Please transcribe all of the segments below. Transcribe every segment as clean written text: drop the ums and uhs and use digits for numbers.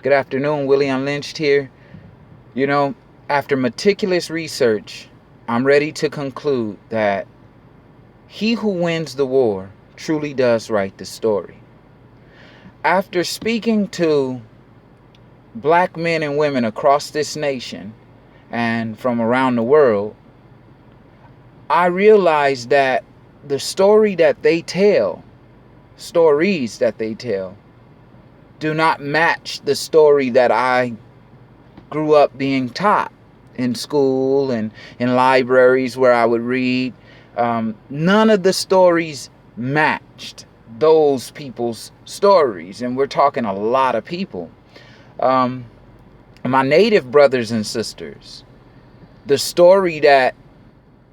Good afternoon, Willie Unlynched here. You know, after meticulous research, I'm ready to conclude that he who wins the war truly does write the story. After speaking to black men and women across this nation and from around the world, I realized that the stories that they tell, do not match the story that I grew up being taught in school and in libraries where I would read. None of the stories matched those people's stories, and we're talking a lot of people. My native brothers and sisters, the story that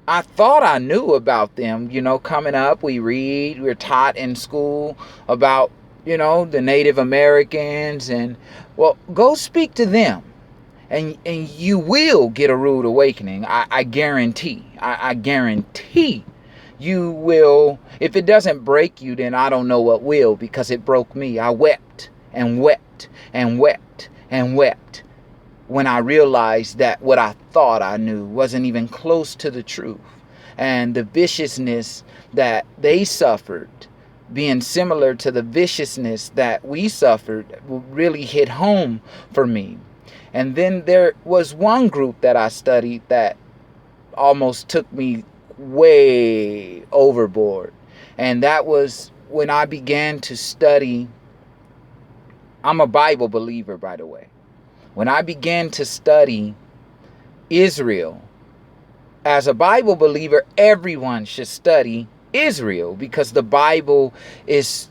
I thought I knew about them, coming up, we're taught in school about, the Native Americans, and well, go speak to them. And you will get a rude awakening. I guarantee. I guarantee you will. If it doesn't break you, then I don't know what will, because it broke me. I wept and wept and wept and wept when I realized that what I thought I knew wasn't even close to the truth. And the viciousness that they suffered, being similar to the viciousness that we suffered, really hit home for me. And then there was one group that I studied that almost took me way overboard. And that was when I began to study. I'm a Bible believer, by the way. When I began to study Israel, as a Bible believer, everyone should study Israel, because the Bible is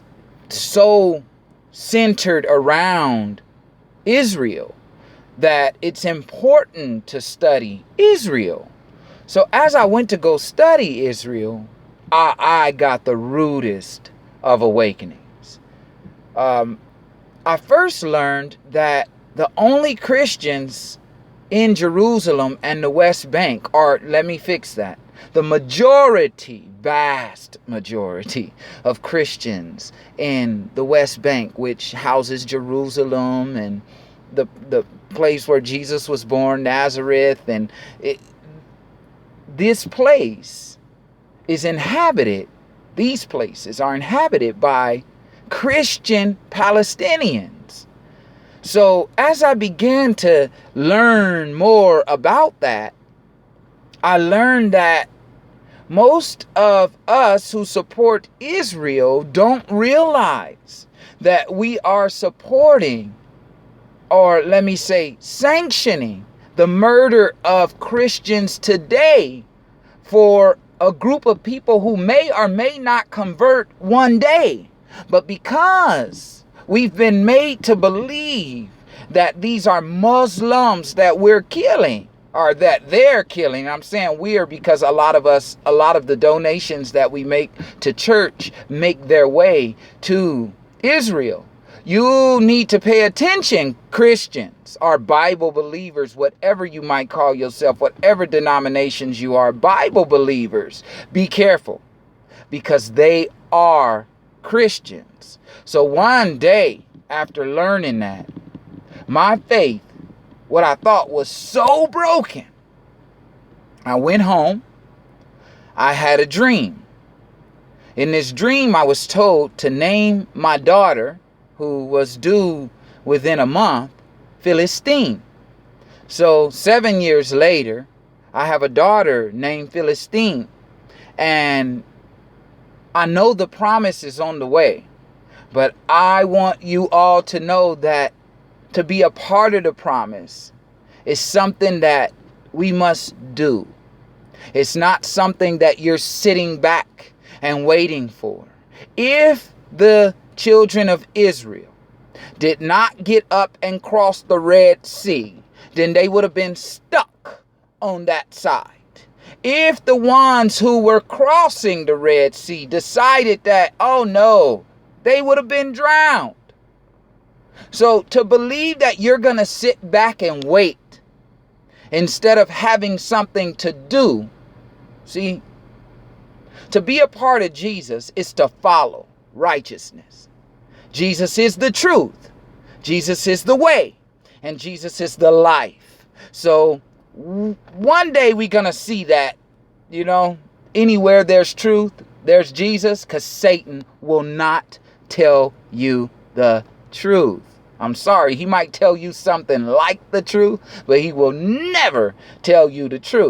so centered around Israel that it's important to study Israel. So as I went to go study Israel, I got the rudest of awakenings. I first learned that the only Christians in Jerusalem and the West Bank are, let me fix that, the majority, vast majority of Christians in the West Bank, which houses Jerusalem and the place where Jesus was born, Nazareth, and this place is inhabited. These places are inhabited by Christian Palestinians. So as I began to learn more about that, I learned that most of us who support Israel don't realize that we are supporting, or let me say, sanctioning the murder of Christians today for a group of people who may or may not convert one day. But because we've been made to believe that these are Muslims that we're killing, or that they're killing. I'm saying we're because a lot of the donations that we make to church make their way to Israel. You need to pay attention, Christians, or Bible believers, whatever you might call yourself, whatever denominations you are, Bible believers. Be careful, because they are Christians. So one day after learning that, my faith, what I thought was so broken, I went home. I had a dream. In this dream, I was told to name my daughter, who was due within a month, Philistine. So 7 years later, I have a daughter named Philistine. And I know the promise is on the way. But I want you all to know that to be a part of the promise is something that we must do. It's not something that you're sitting back and waiting for. If the children of Israel did not get up and cross the Red Sea, then they would have been stuck on that side. If the ones who were crossing the Red Sea decided that, oh no, they would have been drowned. So to believe that you're going to sit back and wait instead of having something to do, see, to be a part of Jesus is to follow righteousness. Jesus is the truth. Jesus is the way, and Jesus is the life. So one day we're going to see that, anywhere there's truth, there's Jesus, because Satan will not tell you the truth. I'm sorry, he might tell you something like the truth, but he will never tell you the truth.